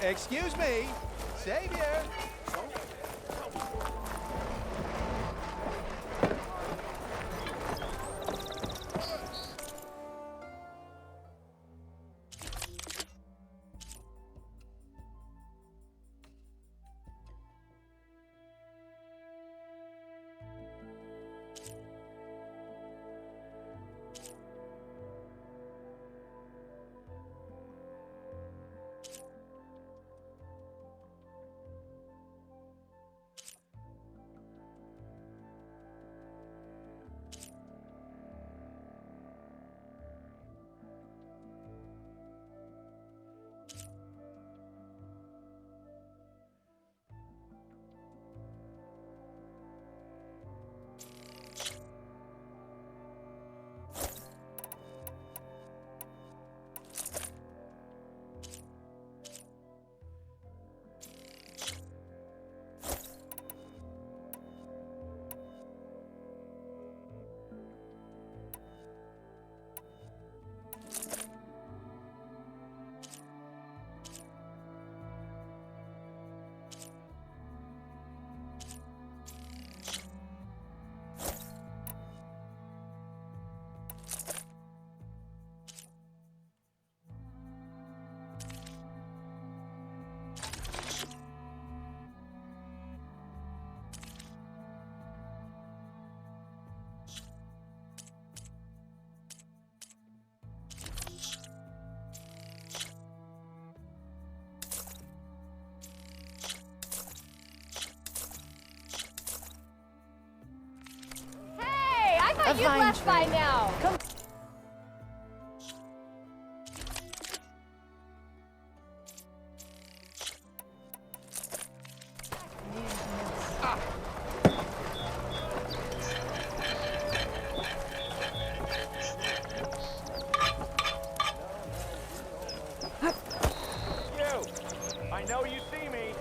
Excuse me, Savior. You've left by now. Come. I know you see me.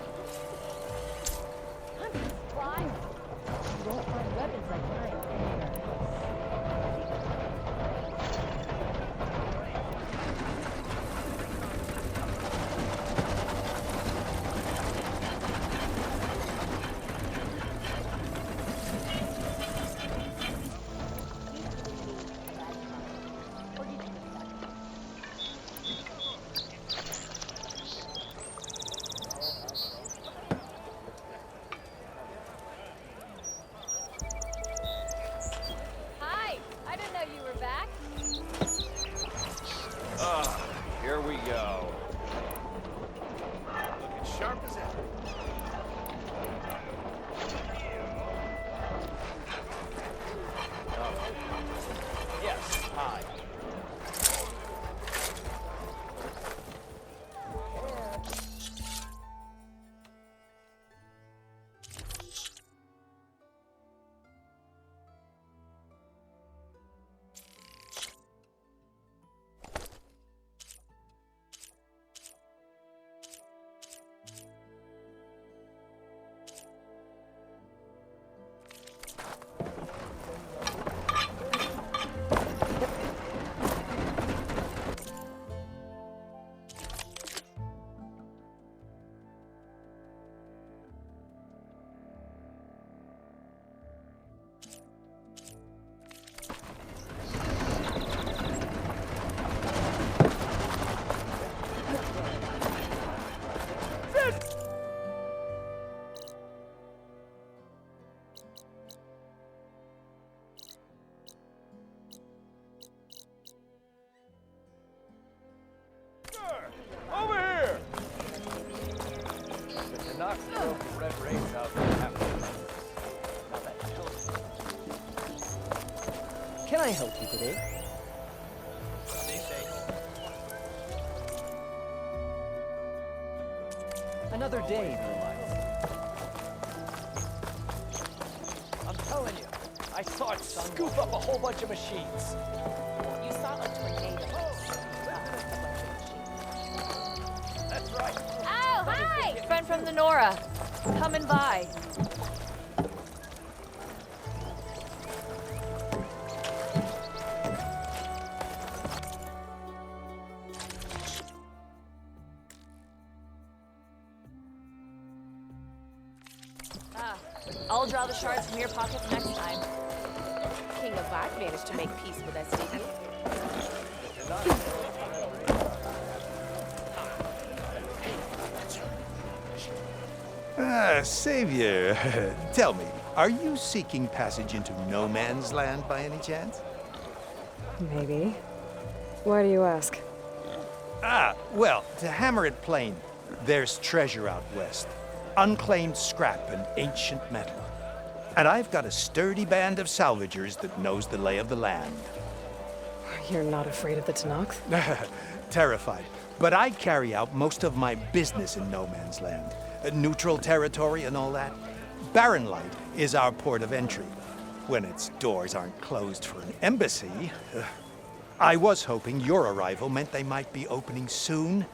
Fly. You won't find weapons like mine anywhere else. Hi, I didn't know you were back. Here we go. Looking sharp as ever. Yes, hi. Over here! If you're not broke red race out there, have to. Can I help you today? Stay safe. Another day in our lives. I'm telling you, I saw it scoop up a whole bunch of machines. You saw a tornado. That's right. Oh, hi! Friend from the Nora. Coming by. I'll draw the shards from your pockets next time. King of Black managed to make peace with us, did you? Savior, tell me, are you seeking passage into no man's land by any chance? Maybe. Why do you ask? Well, to hammer it plain, there's treasure out west. Unclaimed scrap and ancient metal. And I've got a sturdy band of salvagers that knows the lay of the land. You're not afraid of the Tenakth? Terrified. But I carry out most of my business in no man's land. Neutral territory and all that. Barren Light is our port of entry. When its doors aren't closed for an embassy. I was hoping your arrival meant they might be opening soon.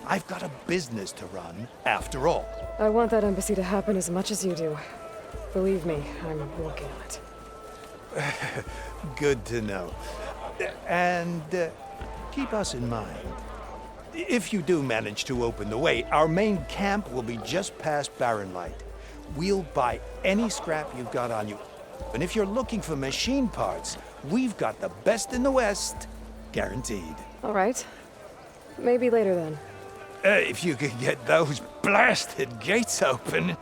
I've got a business to run, after all. I want that embassy to happen as much as you do. Believe me, I'm working on it. Good to know. And keep us in mind. If you do manage to open the way, our main camp will be just past Barren Light. We'll buy any scrap you've got on you. And if you're looking for machine parts, we've got the best in the West, guaranteed. All right. Maybe later then. If you could get those blasted gates open.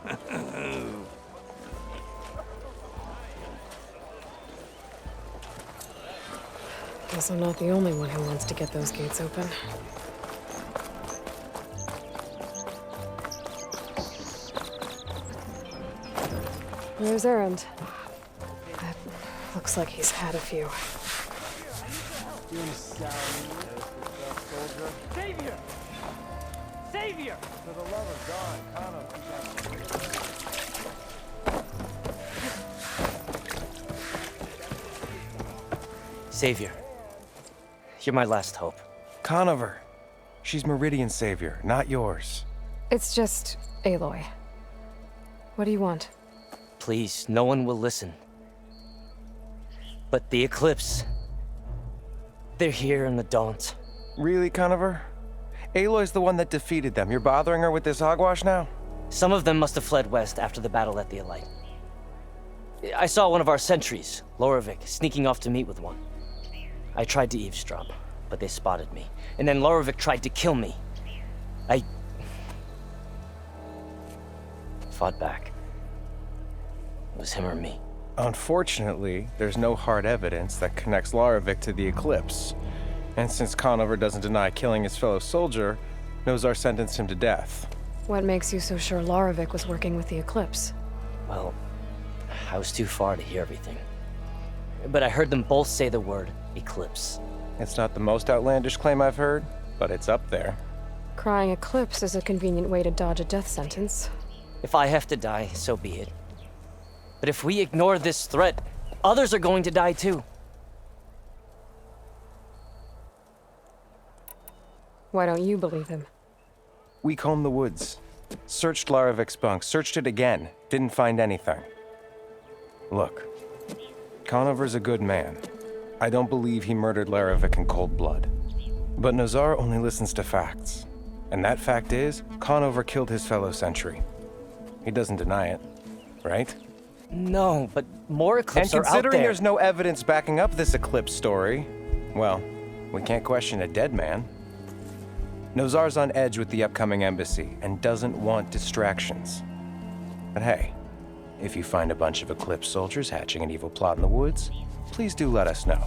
Guess I'm not the only one who wants to get those gates open. There's Erend. Looks like he's had a few. Savior! Savior! Savior, you're my last hope. Conover. She's Meridian's savior, not yours. It's just Aloy. What do you want? Please, no one will listen. But the Eclipse... they're here in the Daunt. Really, Conover? Aloy's the one that defeated them. You're bothering her with this hogwash now? Some of them must have fled west after the battle at the Elite. I saw one of our sentries, Loravik, sneaking off to meet with one. I tried to eavesdrop, but they spotted me. And then Loravik tried to kill me. I... fought back. It was him or me. Unfortunately, there's no hard evidence that connects Loravik to the Eclipse. And since Conover doesn't deny killing his fellow soldier, Nozar sentenced him to death. What makes you so sure Loravik was working with the Eclipse? Well, I was too far to hear everything. But I heard them both say the word Eclipse. It's not the most outlandish claim I've heard, but it's up there. Crying Eclipse is a convenient way to dodge a death sentence. If I have to die, so be it. But if we ignore this threat, others are going to die too. Why don't you believe him? We combed the woods, searched Laravik's bunk, searched it again, didn't find anything. Look, Conover's a good man. I don't believe he murdered Laravik in cold blood. But Nozar only listens to facts. And that fact is, Conover killed his fellow sentry. He doesn't deny it, right? No, but more Eclipse And are out considering there. there's no evidence backing up this Eclipse story, well, we can't question a dead man. Nozar's on edge with the upcoming embassy and doesn't want distractions. But hey, if you find a bunch of Eclipse soldiers hatching an evil plot in the woods, please do let us know.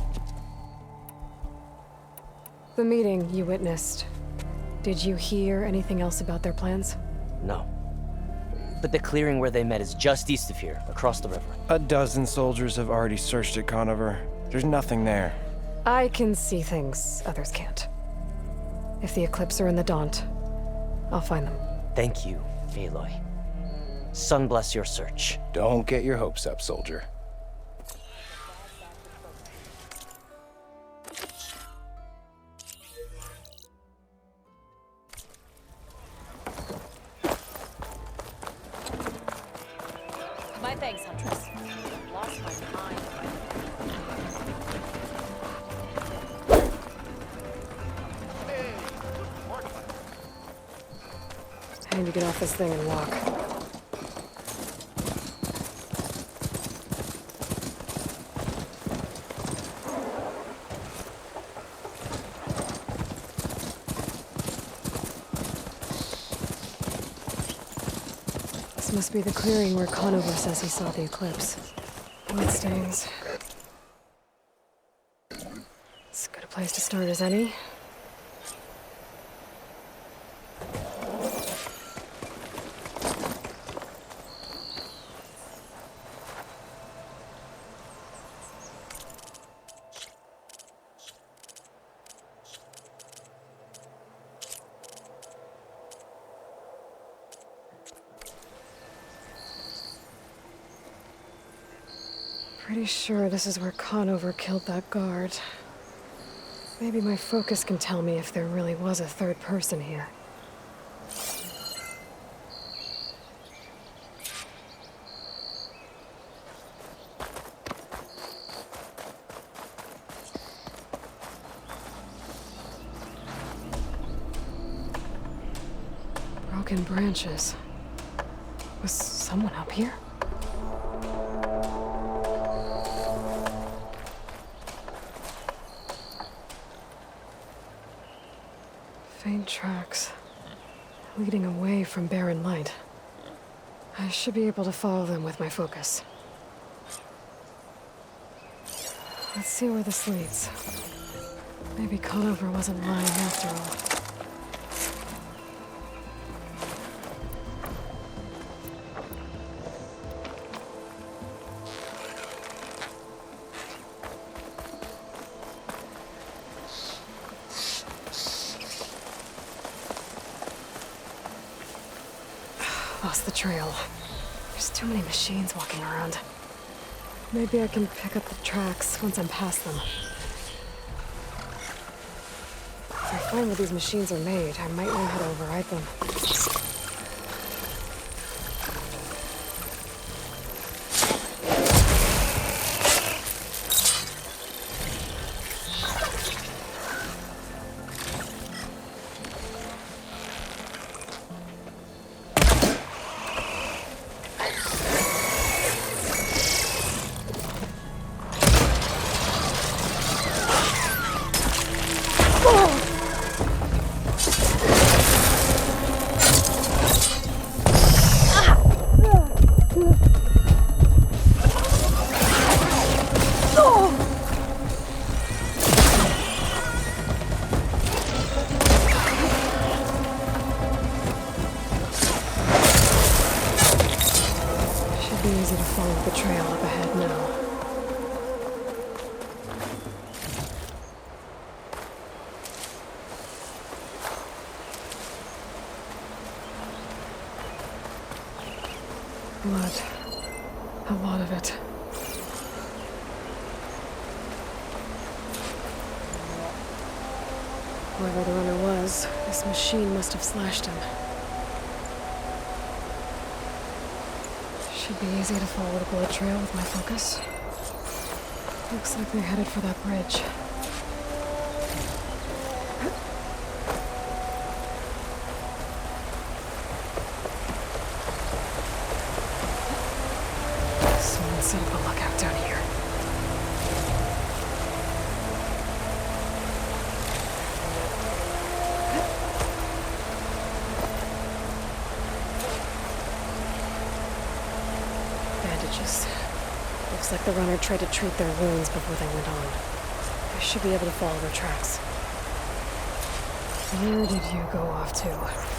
The meeting you witnessed. Did you hear anything else about their plans? No. But the clearing where they met is just east of here, across the river. A dozen soldiers have already searched it, Conover. There's nothing there. I can see things others can't. If the Eclipse are in the Daunt, I'll find them. Thank you, Aloy. Sun bless your search. Don't get your hopes up, soldier. My thanks, Huntress. Lost my mind. I need to get off this thing and walk. This must be the clearing where Conover says he saw the eclipse. Bloodstains. As good a place to start as any. Pretty sure this is where Conover killed that guard. Maybe my focus can tell me if there really was a third person here. Broken branches. Was someone up here? Faint tracks, leading away from Barren Light. I should be able to follow them with my focus. Let's see where this leads. Maybe Conover wasn't lying after all. Lost the trail. There's too many machines walking around. Maybe I can pick up the tracks once I'm past them. If I find where these machines are made, I might know how to override them. Easy to follow the trail up ahead now. Blood. A lot of it. Whoever the runner was, this machine must have slashed him. Should be easy to follow the blood trail with my focus. Looks like they're headed for that bridge. Someone set up a lookout down here. Bandages. Looks like the runner tried to treat their wounds before they went on. I should be able to follow their tracks. Where did you go off to?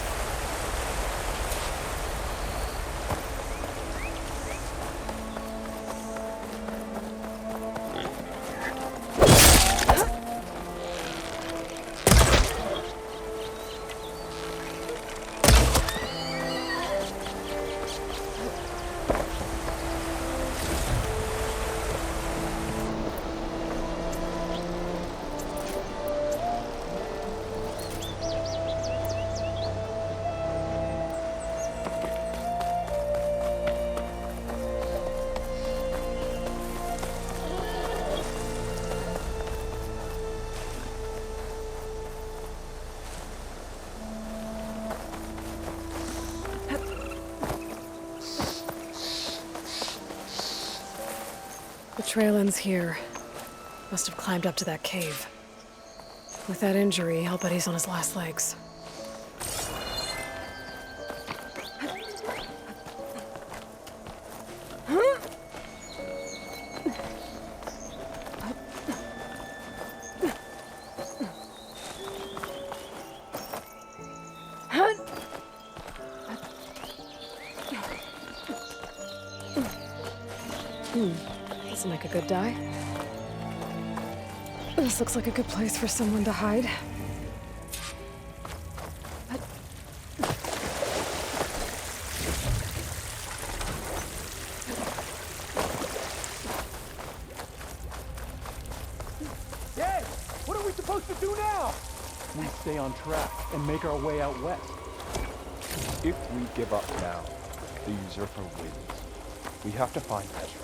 The trail ends here. Must have climbed up to that cave. With that injury, I'll bet he's on his last legs. This'll make a good die. This looks like a good place for someone to hide. Dad, what are we supposed to do now? We stay on track and make our way out west. If we give up now, the usurper wins. We have to find Ezra.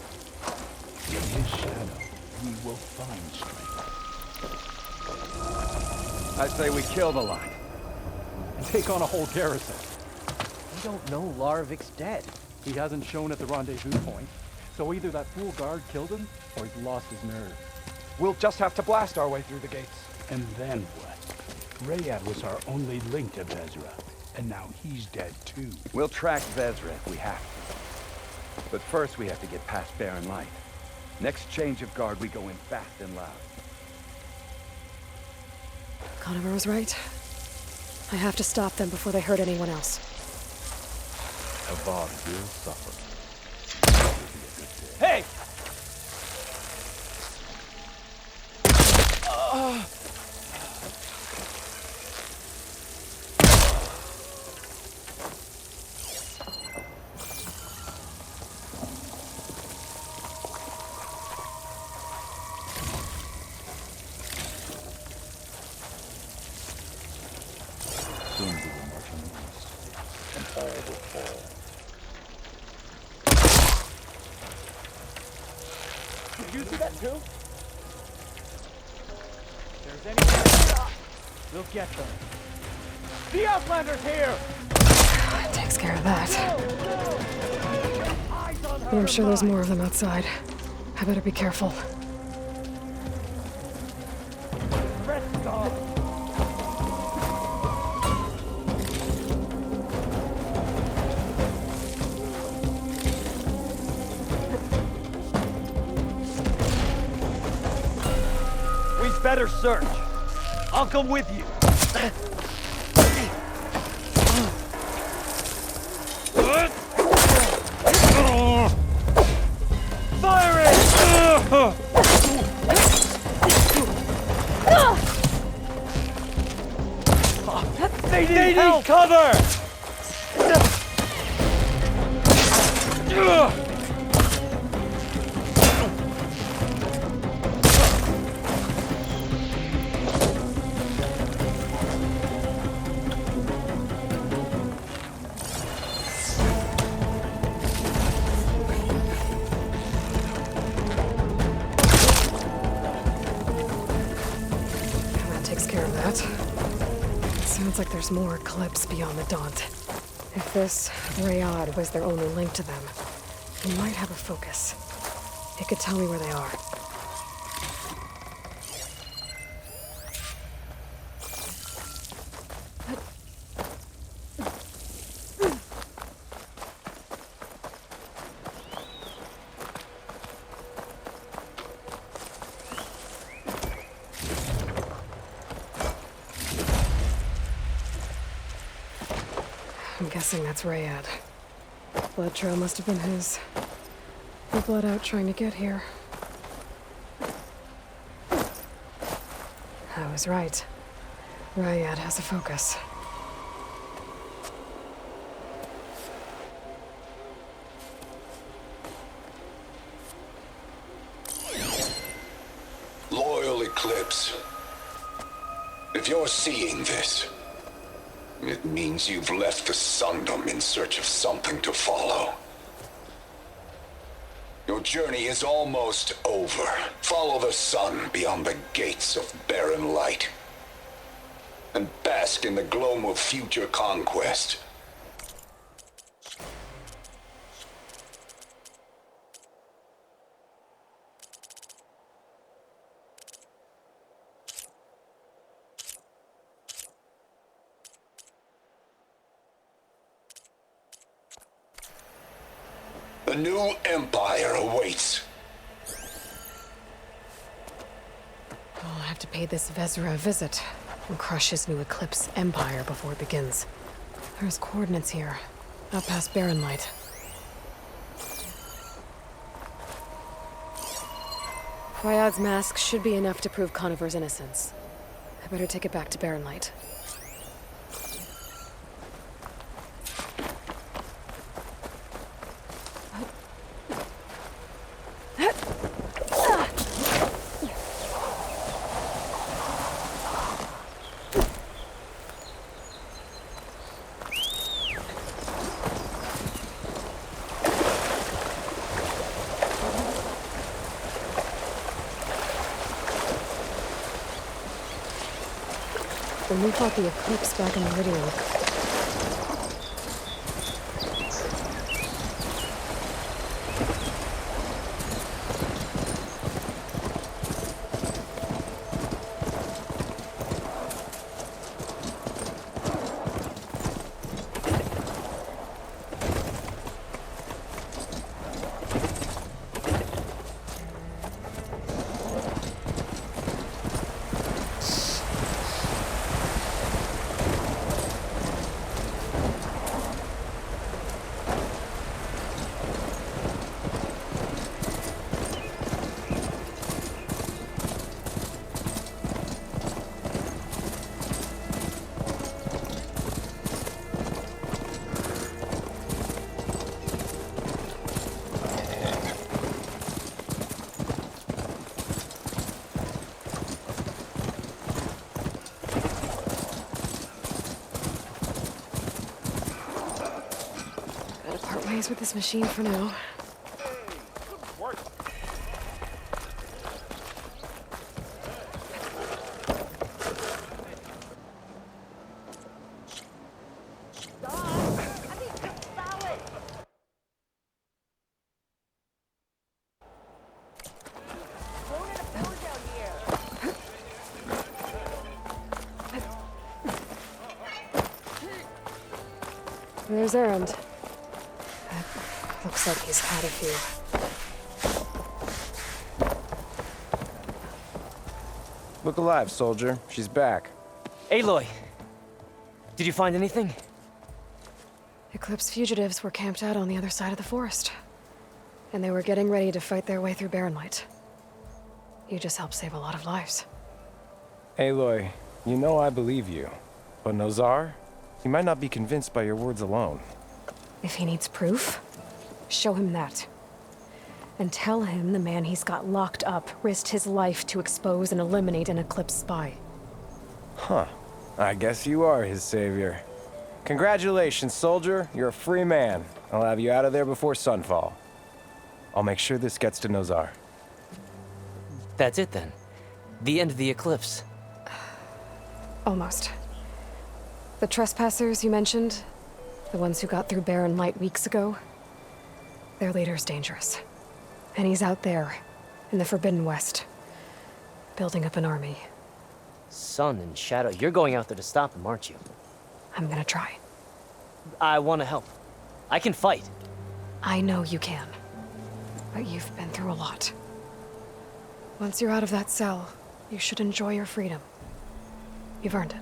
In his shadow, we will find strength. I say we kill the line and take on a whole garrison. We don't know Laravic's dead. He hasn't shown at the rendezvous point, so either that fool guard killed him or he's lost his nerve. We'll just have to blast our way through the gates. And then what? Rayad was our only link to Vezra, and now he's dead too. We'll track Vezra if we have to. But first we have to get past Barren Light. Next change of guard, we go in fast and loud. Conover was right. I have to stop them before they hurt anyone else. Avad will suffer. Hey! Soon we will march on the east, and all will fall. Did you see that too? If there's anyone, we'll get them. The Outlander's here! That takes care of that. I'm sure there's more of them outside. I better be careful. Rest off. We'd better search. I'll come with you. Fire it! They need cover! That takes care of that. Sounds like there's more Eclipse beyond the Daunt. If this Rayad was their only link to them, he might have a focus. It could tell me where they are. I'm guessing that's Rayad. Blood trail must have been his. He bled out trying to get here. I was right. Rayad has a focus. Loyal Eclipse, if you're seeing this, it means you've left the Sundom in search of something to follow. Your journey is almost over. Follow the sun beyond the gates of Barren Light, and bask in the gloam of future conquest. The new empire awaits. I'll have to pay this Vezra a visit and crush his new Eclipse empire before it begins. There's coordinates here, out past Barren Light. Ryad's mask should be enough to prove Conover's innocence. I better take it back to Barren Light. When we fought the Eclipse back in Meridian, ways with this machine for now. There's Erend. Looks like he's had a few. Look alive, soldier. She's back. Aloy! Did you find anything? Eclipse fugitives were camped out on the other side of the forest. And they were getting ready to fight their way through Barren Light. You just helped save a lot of lives. Aloy, you know I believe you. But Nozar? He might not be convinced by your words alone. If he needs proof, show him that. And tell him the man he's got locked up risked his life to expose and eliminate an Eclipse spy. Huh. I guess you are his savior. Congratulations, soldier. You're a free man. I'll have you out of there before sunfall. I'll make sure this gets to Nozar. That's it then. The end of the Eclipse. Almost. The trespassers you mentioned, the ones who got through Barren Light weeks ago, their leader's dangerous. And he's out there, in the Forbidden West, building up an army. Sun and Shadow, you're going out there to stop him, aren't you? I'm gonna try. I want to help. I can fight. I know you can. But you've been through a lot. Once you're out of that cell, you should enjoy your freedom. You've earned it.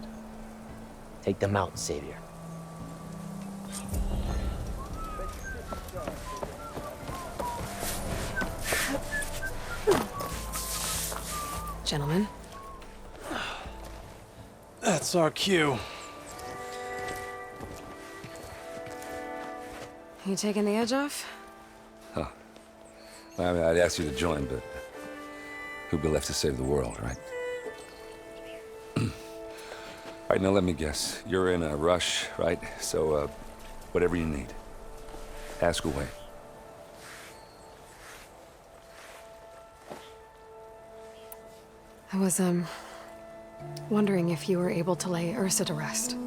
Take them out, Savior. Gentlemen. That's our cue. You taking the edge off? Huh. Well, I mean, I'd ask you to join, but who'd be left to save the world, right? All right, now let me guess. You're in a rush, right? So, whatever you need, ask away. I was, wondering if you were able to lay Ursa to rest,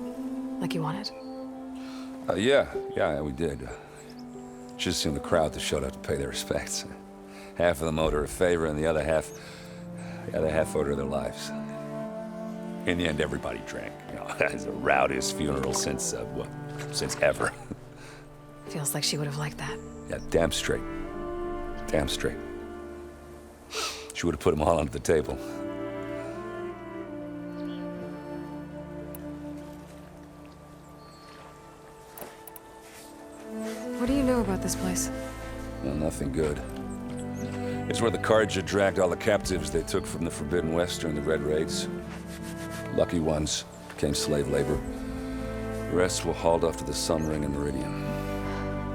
like you wanted. Yeah, we did. Should've seen the crowd that showed up to pay their respects. Half of them owed her a favor, and the other half owed her their lives. In the end, everybody drank. You know, that's the rowdiest funeral since ever. Feels like she would have liked that. Yeah, damn straight. Damn straight. She would have put them all under the table. What do you know about this place? Well, nothing good. It's where the Carja dragged all the captives they took from the Forbidden West during the Red Raids. Lucky ones became slave labor. The rest were hauled off to the Sun Ring and Meridian.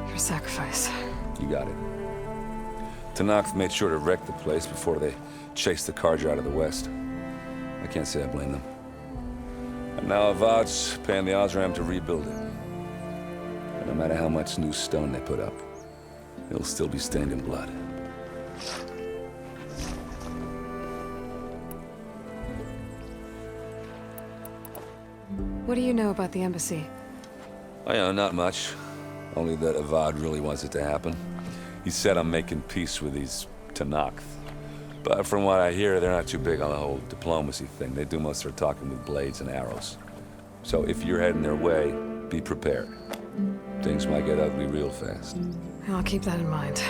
Your sacrifice. You got it. Tenakth made sure to wreck the place before they chased the Carja out of the West. I can't say I blame them. And now Avad's paying the Osram to rebuild it. And no matter how much new stone they put up, it'll still be stained in blood. What do you know about the embassy? I know not much. Only that Avad really wants it to happen. He said I'm making peace with these Tenakth. But from what I hear, they're not too big on the whole diplomacy thing. They do most of their talking with blades and arrows. So if you're heading their way, be prepared. Things might get ugly real fast. I'll keep that in mind.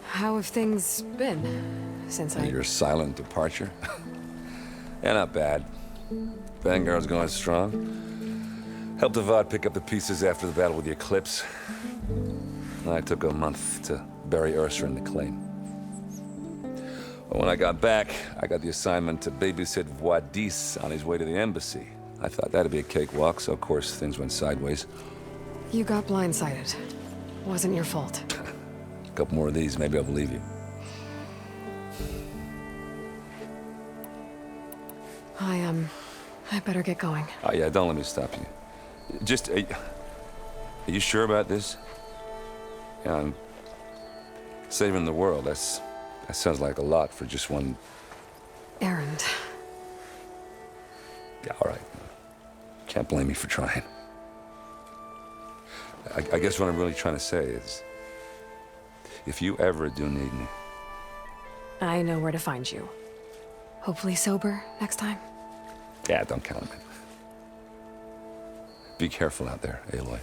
How have things been since I... Your silent departure? Yeah, not bad. Vanguard's going strong. Helped Avad pick up the pieces after the battle with the Eclipse. I took a month to bury Ursa in the claim. But when I got back, I got the assignment to babysit Wadis on his way to the embassy. I thought that'd be a cakewalk, so of course things went sideways. You got blindsided. Wasn't your fault. A couple more of these, maybe I'll believe you. I better get going. Oh yeah, don't let me stop you. Just, are you sure about this? Yeah, I'm saving the world. That sounds like a lot for just one... errand. Yeah, all right. Can't blame me for trying. I guess what I'm really trying to say is, if you ever do need me... I know where to find you. Hopefully sober next time. Yeah, don't count on it. Be careful out there, Aloy.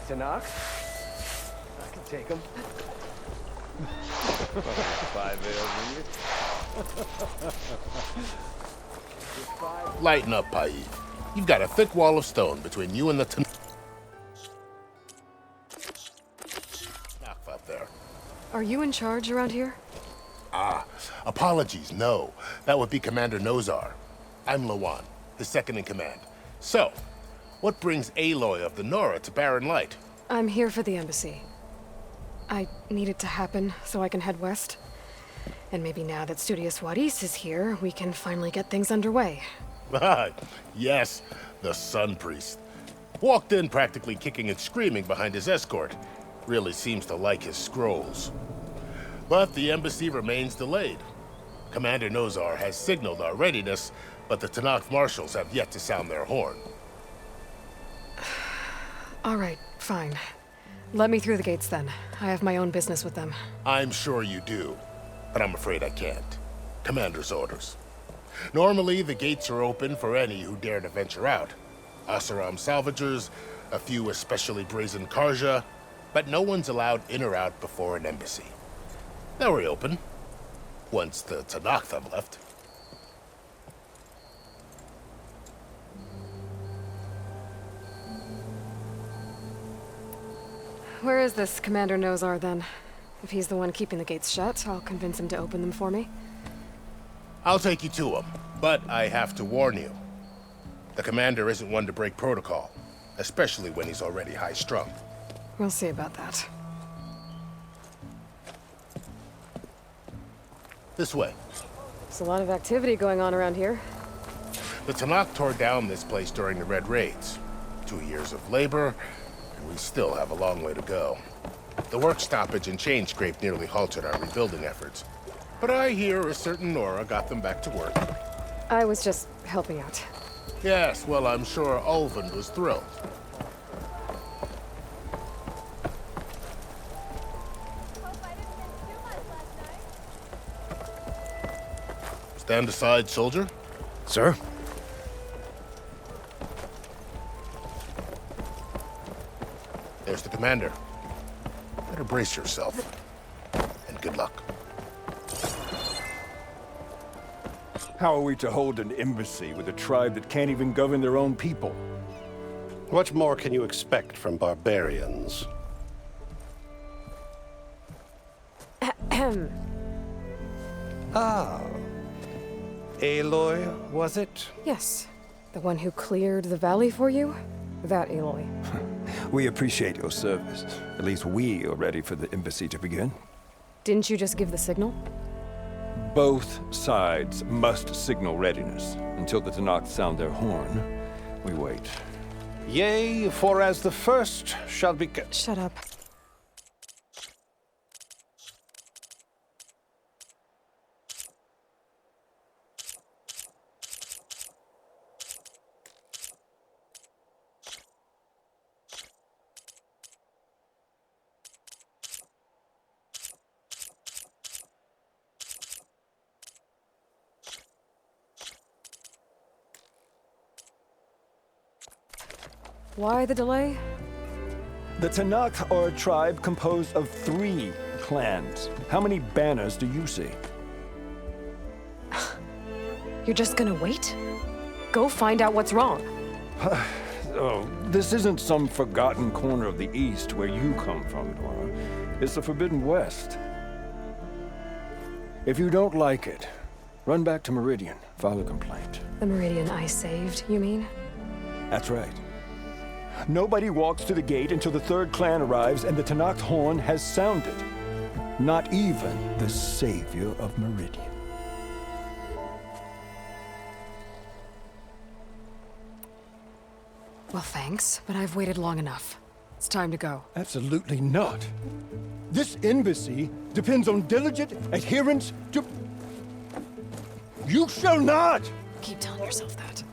Tenakth? I can take him. 5 ales. Lighten up, Paid. You've got a thick wall of stone between you and the Tenakth up there. Are you in charge around here? Ah, apologies, no. That would be Commander Nozar. I'm Lawan, his second in command. So, what brings Aloy of the Nora to Barren Light? I'm here for the embassy. I need it to happen so I can head west. And maybe now that Studious Wadis is here, we can finally get things underway. Yes, the Sun Priest. Walked in practically kicking and screaming behind his escort. Really seems to like his scrolls. But the embassy remains delayed. Commander Nozar has signaled our readiness, but the Tenakth marshals have yet to sound their horn. All right, fine. Let me through the gates then. I have my own business with them. I'm sure you do, but I'm afraid I can't. Commander's orders. Normally, the gates are open for any who dare to venture out. Asaram salvagers, a few especially brazen Karja, but no one's allowed in or out before an embassy. They'll reopen, once the Tenakth have left. Where is this Commander Nozar, then? If he's the one keeping the gates shut, I'll convince him to open them for me. I'll take you to him, but I have to warn you. The commander isn't one to break protocol, especially when he's already high-strung. We'll see about that. This way. There's a lot of activity going on around here. The Tenakth tore down this place during the Red Raids. 2 years of labor, and we still have a long way to go. The work stoppage and chain scrape nearly halted our rebuilding efforts. But I hear a certain Nora got them back to work. I was just helping out. Yes, well, I'm sure Ulvund was thrilled. Stand aside, soldier. Sir? There's the commander. Better brace yourself. And good luck. How are we to hold an embassy with a tribe that can't even govern their own people? What more can you expect from barbarians? Ah. Aloy, was it? Yes. The one who cleared the valley for you? That Aloy. We appreciate your service. At least we are ready for the embassy to begin. Didn't you just give the signal? Both sides must signal readiness. Until the Tenakth sound their horn, we wait. Yea, for as the first shall be... Shut up. Why the delay? The Tenakth are a tribe composed of 3 clans. How many banners do you see? You're just gonna wait? Go find out what's wrong. Oh, this isn't some forgotten corner of the East where you come from, Nora. It's the Forbidden West. If you don't like it, run back to Meridian, file a complaint. The Meridian I saved, you mean? That's right. Nobody walks to the gate until the 3rd clan arrives and the Tenakth horn has sounded. Not even the savior of Meridian. Well, thanks, but I've waited long enough. It's time to go. Absolutely not. This embassy depends on diligent adherence to... You shall not! Keep telling yourself that.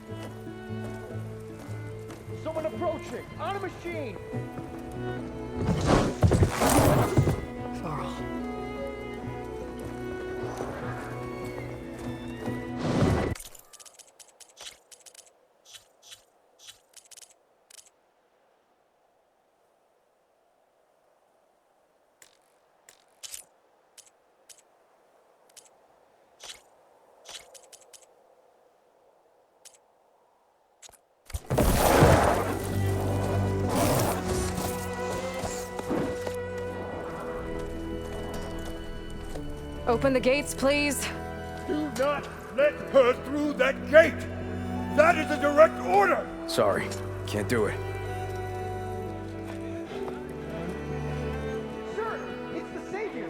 Someone approaching! On a machine! Varl. Open the gates, please. Do not let her through that gate! That is a direct order! Sorry, can't do it. Sir, it's the Savior!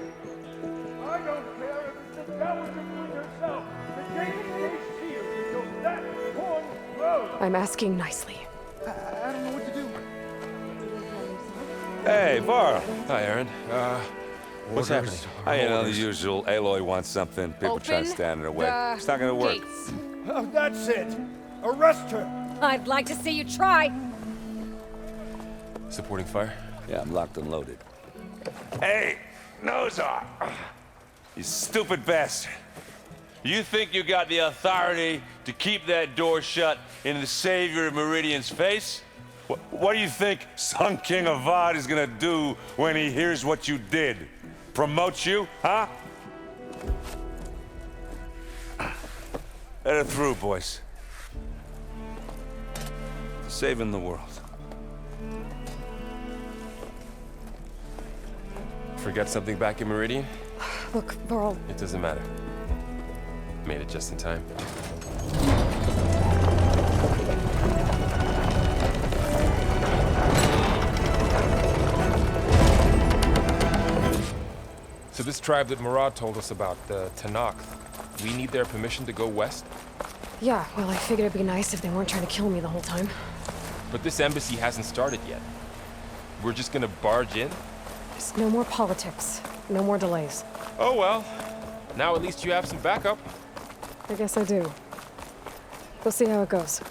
I don't care if it's the Dowager Queen herself! The gate stays sealed until that horn blows! I'm asking nicely. I don't know what to do. Hey, Varl. Hi, Aaron. What's happening? I know the usual. Aloy wants something. People try to Open stand in her way. the It's not gonna work. gates. That's it. Arrest her. I'd like to see you try. Supporting fire? Yeah, I'm locked and loaded. Hey, Nozar! You stupid bastard. You think you got the authority to keep that door shut in the Savior of Meridian's face? What do you think Sun King Avad is gonna do when he hears what you did? Promote you, huh? Let her through, boys. Saving the world. Forget something back in Meridian? Look, Varl, It doesn't matter. Made it just in time. So this tribe that Murad told us about, the Tanakh, we need their permission to go west? yeah, well, I figured it'd be nice if they weren't trying to kill me the whole time. But this embassy hasn't started yet. We're just gonna barge in? Just no more politics. No more delays. Oh well. Now at least you have some backup. I guess I do. We'll see how it goes.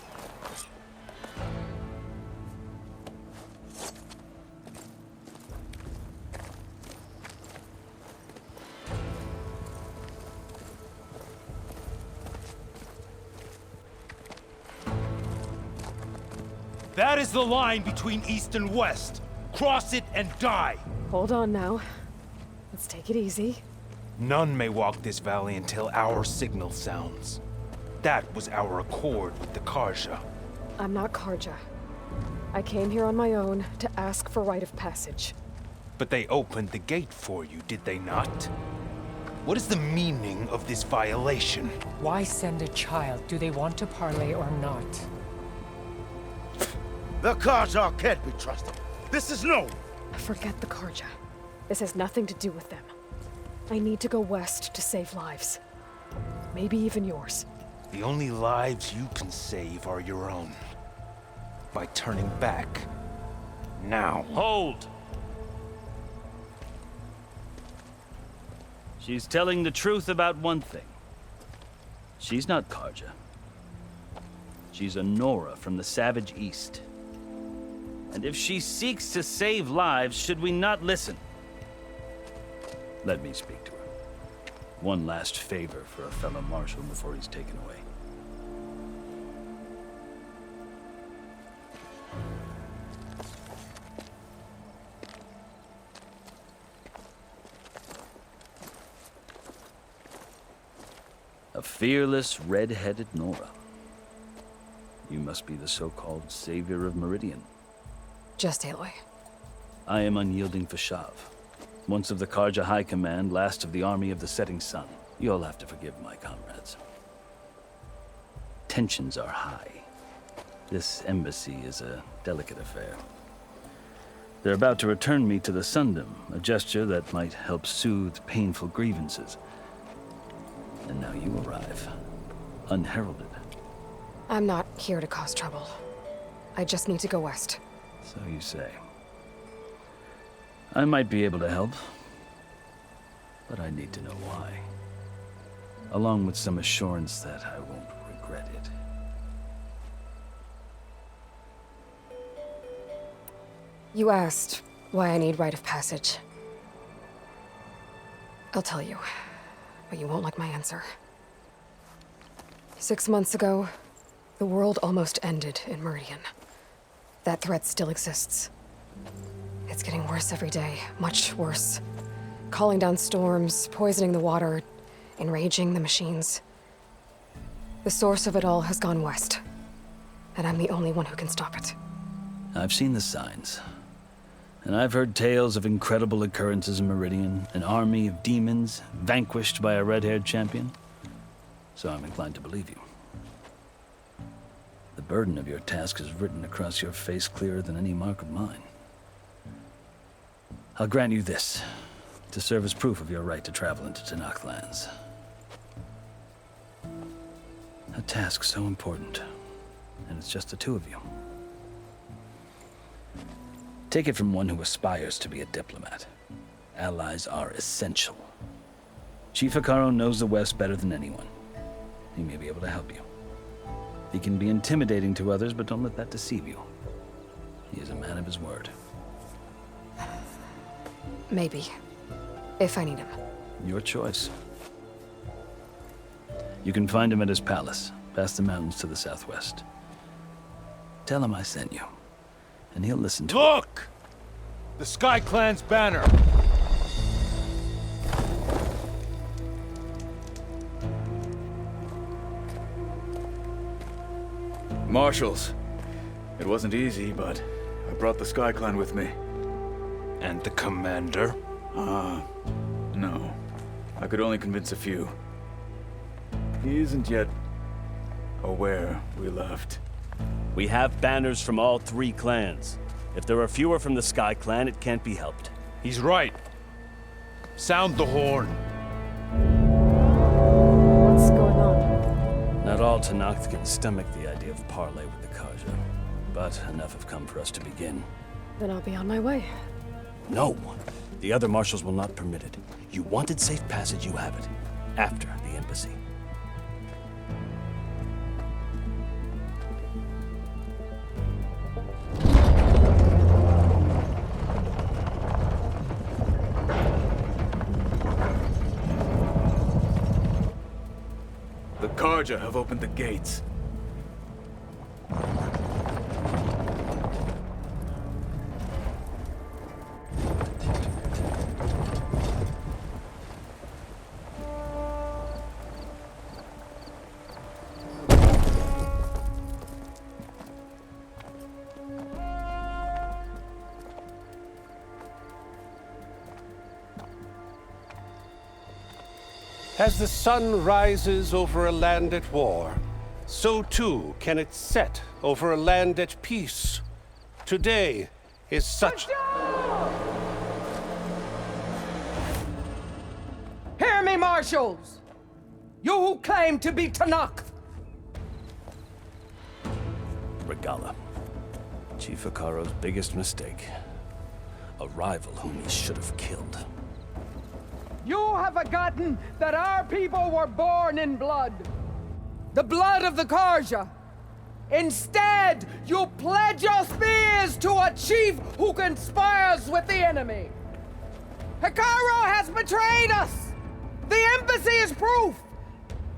That is the line between East and West. Cross it and die. Hold on now. Let's take it easy. None may walk this valley until our signal sounds. That was our accord with the Karja. I'm not Karja. I came here on my own to ask for rite of passage. But they opened the gate for you, did they not? What is the meaning of this violation? Why send a child? Do they want to parley or not? The Karja can't be trusted. This is known. Forget the Karja. This has nothing to do with them. I need to go west to save lives. Maybe even yours. The only lives you can save are your own. By turning back. Now. Hold! She's telling the truth about one thing. She's not Karja. She's a Nora from the Savage East. And if she seeks to save lives, should we not listen? Let me speak to her. One last favor for a fellow marshal before he's taken away. A fearless, red-headed Nora. You must be the so-called Savior of Meridian. Just Aloy. I am unyielding Fashav. Once of the Karja High Command, last of the army of the setting sun. You'll have to forgive my comrades. Tensions are high. This embassy is a delicate affair. They're about to return me to the Sundom, a gesture that might help soothe painful grievances. And now you arrive, unheralded. I'm not here to cause trouble. I just need to go west. So you say. I might be able to help, but I need to know why. Along with some assurance that I won't regret it. You asked why I need rite of passage. I'll tell you, but you won't like my answer. 6 months ago, the world almost ended in Meridian. That threat still exists. It's getting worse every day, much worse. Calling down storms, poisoning the water, enraging the machines. The source of it all has gone west, and I'm the only one who can stop it. I've seen the signs. And I've heard tales of incredible occurrences in Meridian, an army of demons vanquished by a red-haired champion. So I'm inclined to believe you. The burden of your task is written across your face clearer than any mark of mine. I'll grant you this, to serve as proof of your right to travel into Tanakh lands. A task so important, and it's just the two of you. Take it from one who aspires to be a diplomat. Allies are essential. Chief Hekarro knows the West better than anyone. He may be able to help you. He can be intimidating to others, but don't let that deceive you. He is a man of his word. Maybe. If I need him. Your choice. You can find him at his palace, past the mountains to the southwest. Tell him I sent you, and he'll listen to Look! The Sky Clan's banner. Marshals. It wasn't easy, but I brought the Sky Clan with me. And the commander? No. I could only convince a few. He isn't yet aware we left. We have banners from all 3 clans. If there are fewer from the Sky Clan, it can't be helped. He's right. Sound the horn. What's going on? Not all Tenakth can stomach the idea of parley with the Carja, but enough have come for us to begin. Then I'll be on my way. No! The other marshals will not permit it. You wanted safe passage, you have it. After the embassy. The Carja have opened the gates. As the sun rises over a land at war, so too can it set over a land at peace. Today is such... Hear me, marshals! You who claim to be Tenakth! Regalla. Chief Hekarro's biggest mistake. A rival whom he should have killed. You have forgotten that our people were born in blood. The blood of the Carja. Instead, you pledge your spears to a chief who conspires with the enemy. Hekarro has betrayed us. The embassy is proof.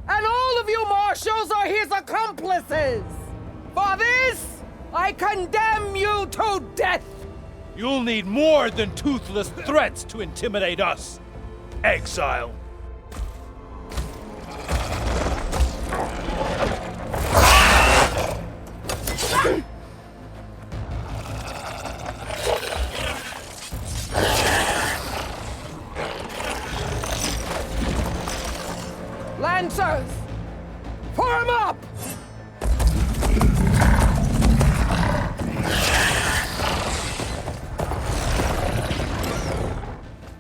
And all of you marshals are his accomplices. For this, I condemn you to death. You'll need more than toothless threats to intimidate us. Exile. Lancers, form up!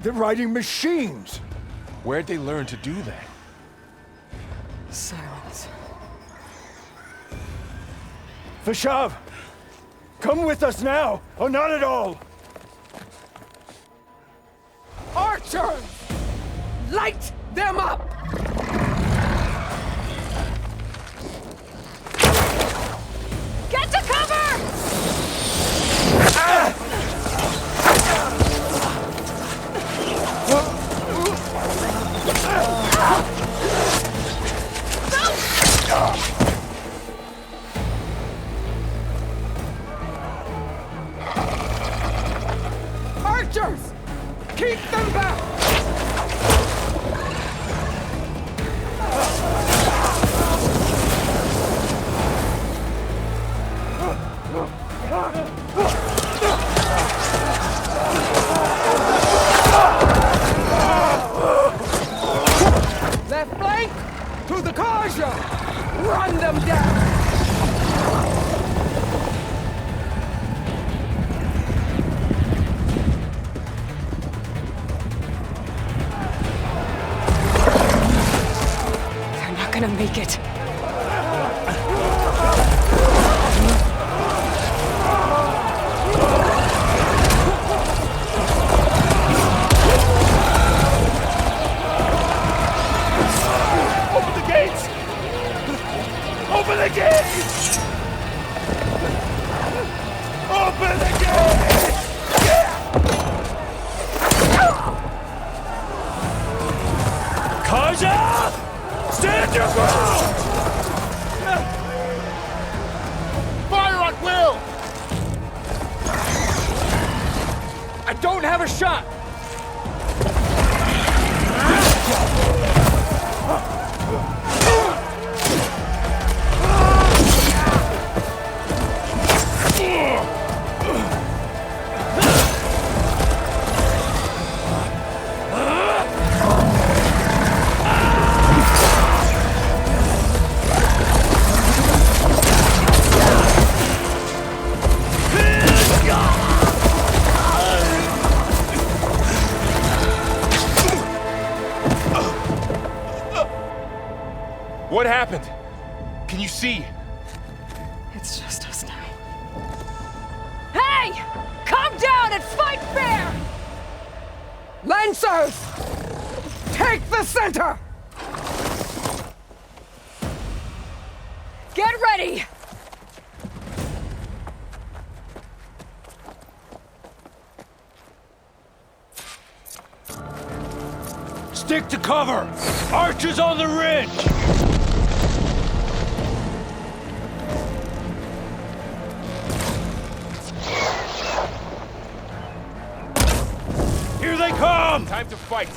They're riding machines! Where'd they learn to do that? Silence. Vashav! Come with us now, or not at all! Archers! Light them up! Get to cover! Archers! Keep them back! Left flank to the Carja! Run them down! They're not gonna make it. Open the gates! Open the gates! I don't have a shot! What happened? Can you see? It's just us now. Hey! Calm down and fight fair! Lancers! Take the center! Get ready! Stick to cover! Archers on the ridge! Here they come! Time to fight.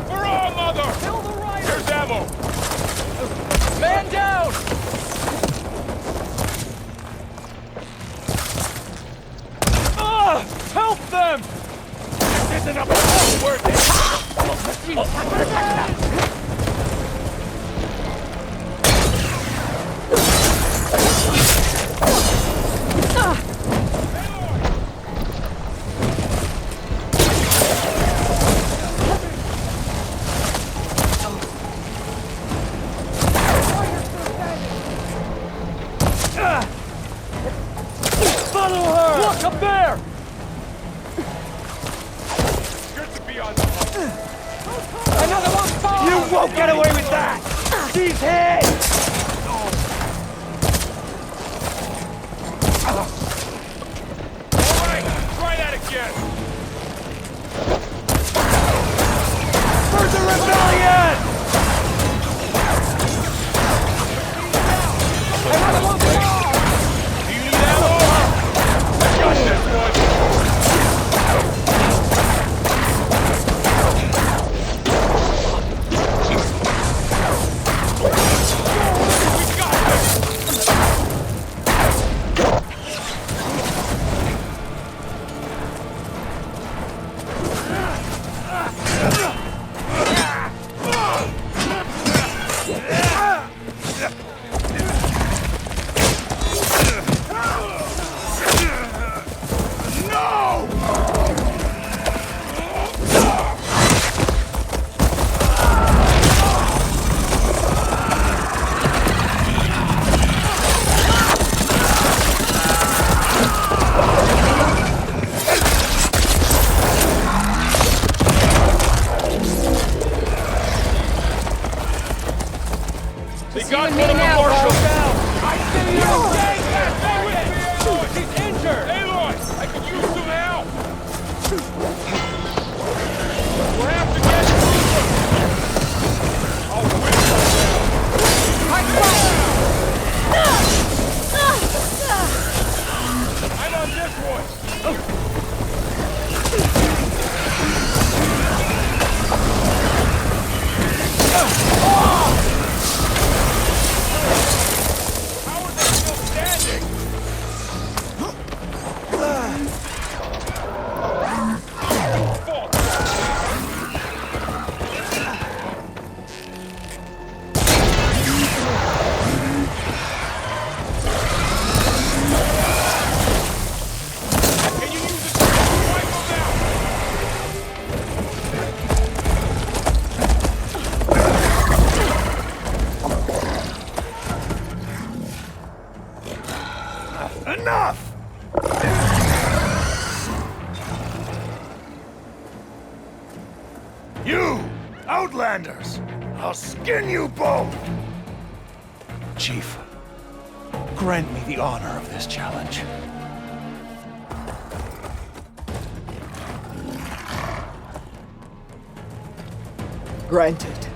Hurrah, mother! Kill the rider! Here's ammo! Man down! Help them! This isn't a battle worth it! Follow her! Look up there! Another one falls! You won't get away with that! She's hit! Alright, try that again! For the rebellion! Another one falls! Do you need ammo? I got this one! They got one of the marshals down! I see you! Stay with me! He's injured! Aloy! I could use some help! We'll have to get through them! I'll whip them down! I'm on this one! Enough! You! Outlanders! I'll skin you both! Chief, grant me the honor of this challenge. Granted.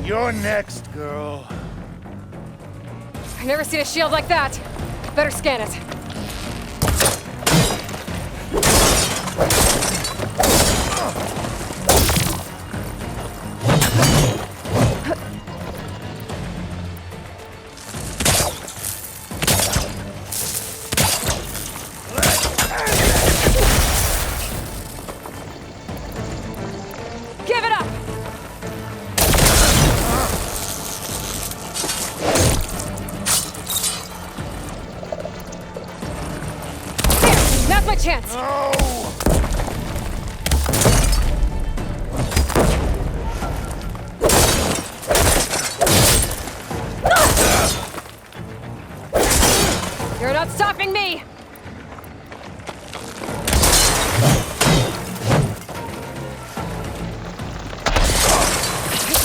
You're next, girl. I've never seen a shield like that. Better scan it. Give it up! There! Now's my chance! You're not stopping me!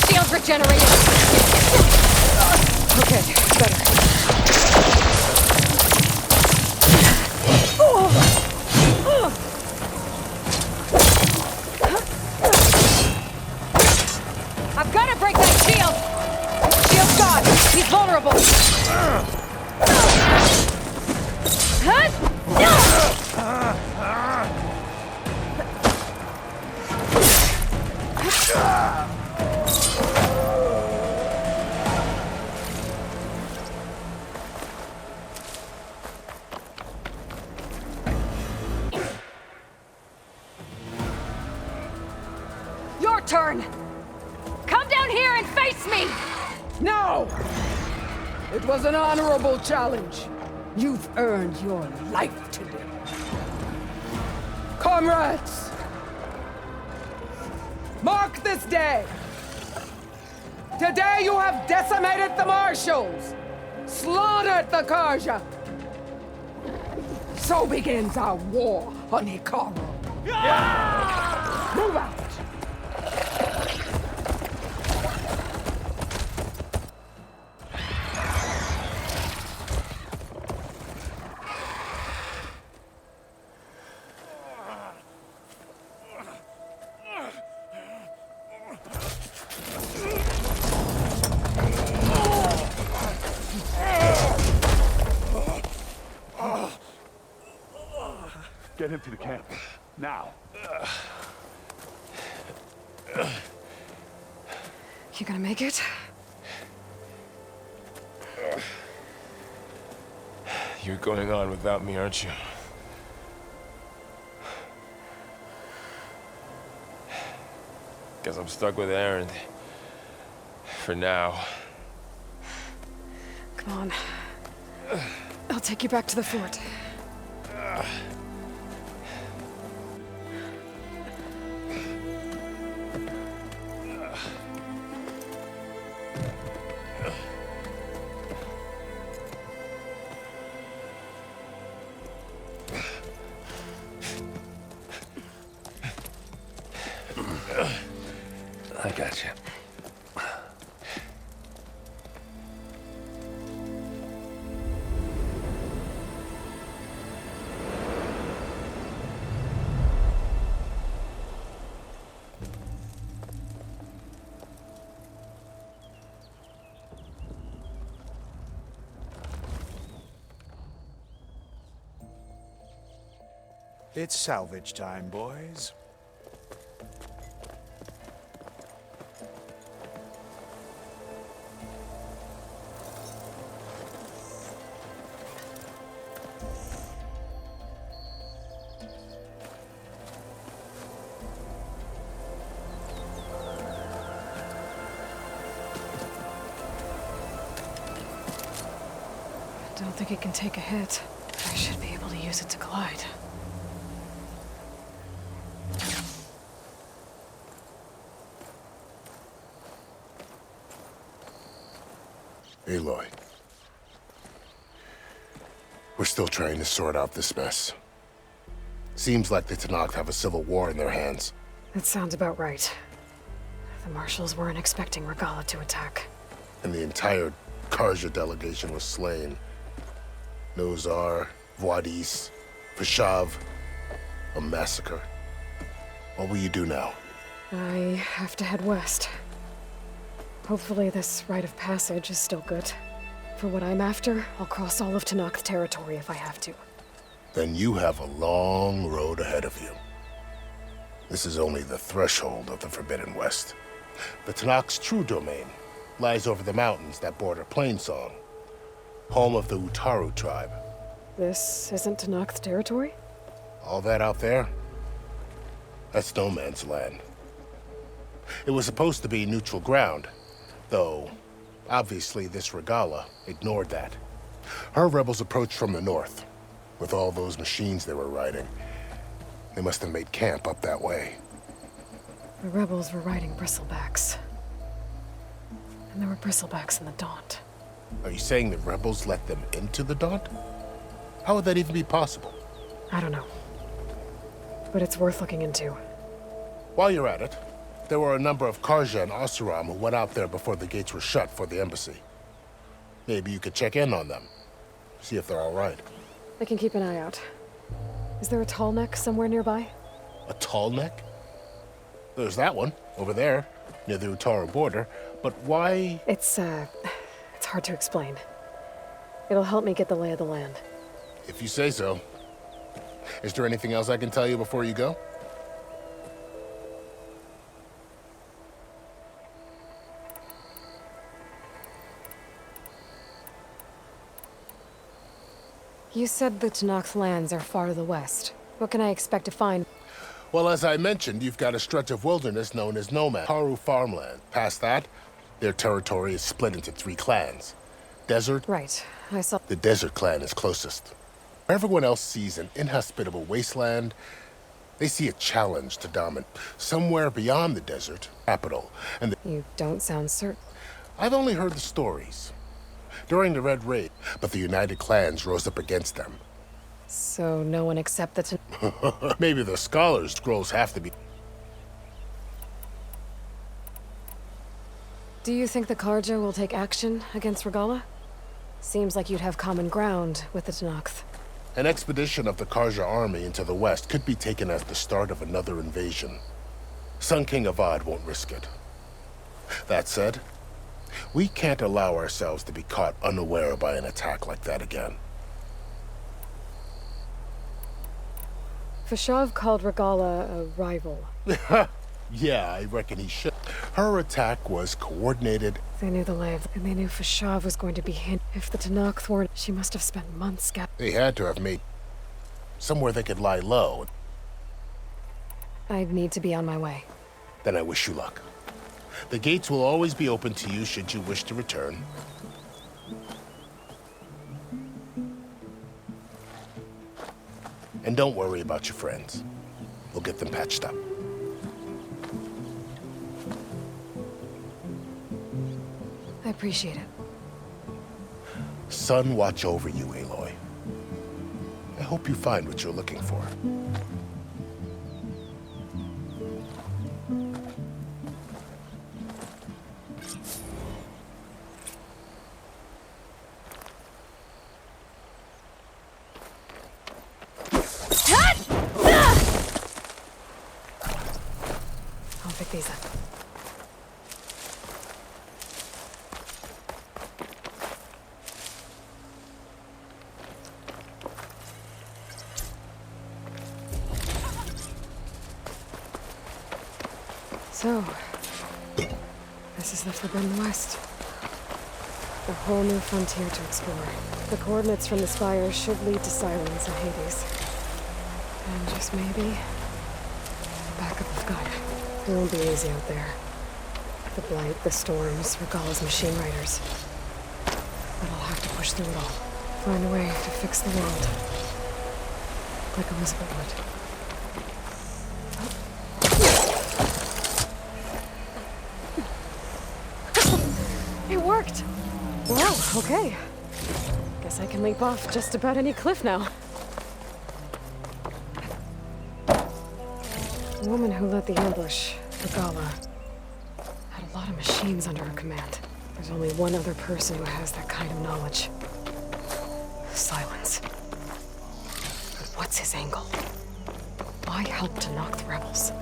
Shield regenerated! Okay, better. I've got to break that shield! Shield's gone! He's vulnerable! Your turn! Come down here and face me! No! It was an honorable challenge. You've earned your life today. Comrades! Mark this day! Today you have decimated the Marshals! Slaughtered the Karja! So begins our war on Hikaru. Move out! Get him to the camp. Now. You gonna make it? You're going on without me, aren't you? Guess I'm stuck with Aaron. For now. Come on. I'll take you back to the fort. I got you. It's salvage time, boys. I don't think it can take a hit. I should be able to use it to glide. Aloy. We're still trying to sort out this mess. Seems like the Tenakth have a civil war in their hands. That sounds about right. The Marshals weren't expecting Regalla to attack. And the entire Karja delegation was slain. Nozar, Vuadis, Vashav. A massacre. What will you do now? I have to head west. Hopefully this rite of passage is still good. For what I'm after, I'll cross all of Tenakth territory if I have to. Then you have a long road ahead of you. This is only the threshold of the Forbidden West. The Tenakth's true domain lies over the mountains that border Plainsong, home of the Utaru tribe. This isn't Tenakth territory? All that out there? That's no man's land. It was supposed to be neutral ground, though obviously this Regalla ignored that. Her rebels approached from the north, with all those machines they were riding. They must have made camp up that way. The rebels were riding bristlebacks. And there were bristlebacks in the Daunt. Are you saying the rebels let them into the Daunt? How would that even be possible? I don't know. But it's worth looking into. While you're at it, there were a number of Carja and Oseram who went out there before the gates were shut for the embassy. Maybe you could check in on them. See if they're all right. I can keep an eye out. Is there a tall neck somewhere nearby? A tall neck? There's that one, over there, near the Utaru border. But why? It's hard to explain. It'll help me get the lay of the land. If you say so. Is there anything else I can tell you before you go? You said the Tenakth lands are far to the west. What can I expect to find? Well, as I mentioned, you've got a stretch of wilderness known as Nomad, Haru farmland. Past that, their territory is split into 3 clans. Desert? Right, I saw... The Desert clan is closest. Everyone else sees an inhospitable wasteland. They see a challenge to dominate somewhere beyond the desert, capital, and You don't sound certain. I've only heard the stories. During the Red Raid, but the United Clans rose up against them. So no one except the Maybe the scholars' scrolls have to be... Do you think the Carja will take action against Regalla? Seems like you'd have common ground with the Tenakth. An expedition of the Carja army into the west could be taken as the start of another invasion. Sun King Avad won't risk it. That said, we can't allow ourselves to be caught unaware by an attack like that again. Fashav called Regalla a rival. Yeah, I reckon he should. Her attack was coordinated. They knew the lay of... And they knew Fashav was going to be hit. If the Tenakth weren't... She must have spent months They had to have made somewhere they could lie low. I'd need to be on my way. Then I wish you luck. The gates will always be open to you should you wish to return. And don't worry about your friends. We'll get them patched up. I appreciate it. Sun watch over you, Aloy. I hope you find what you're looking for. I'll pick these up. So, this is the Forbidden West. A whole new frontier to explore. The coordinates from the spires should lead to Silence and Hades. And just maybe, the backup of God. It won't be easy out there. The Blight, the Storms, Regalla's machine riders. But I'll have to push through it all. Find a way to fix the world. Like Elizabeth would. It worked! Wow, okay. Guess I can leap off just about any cliff now. The woman who led the ambush, Regalla, had a lot of machines under her command. There's only one other person who has that kind of knowledge. Silence. But what's his angle? Why help to knock the rebels?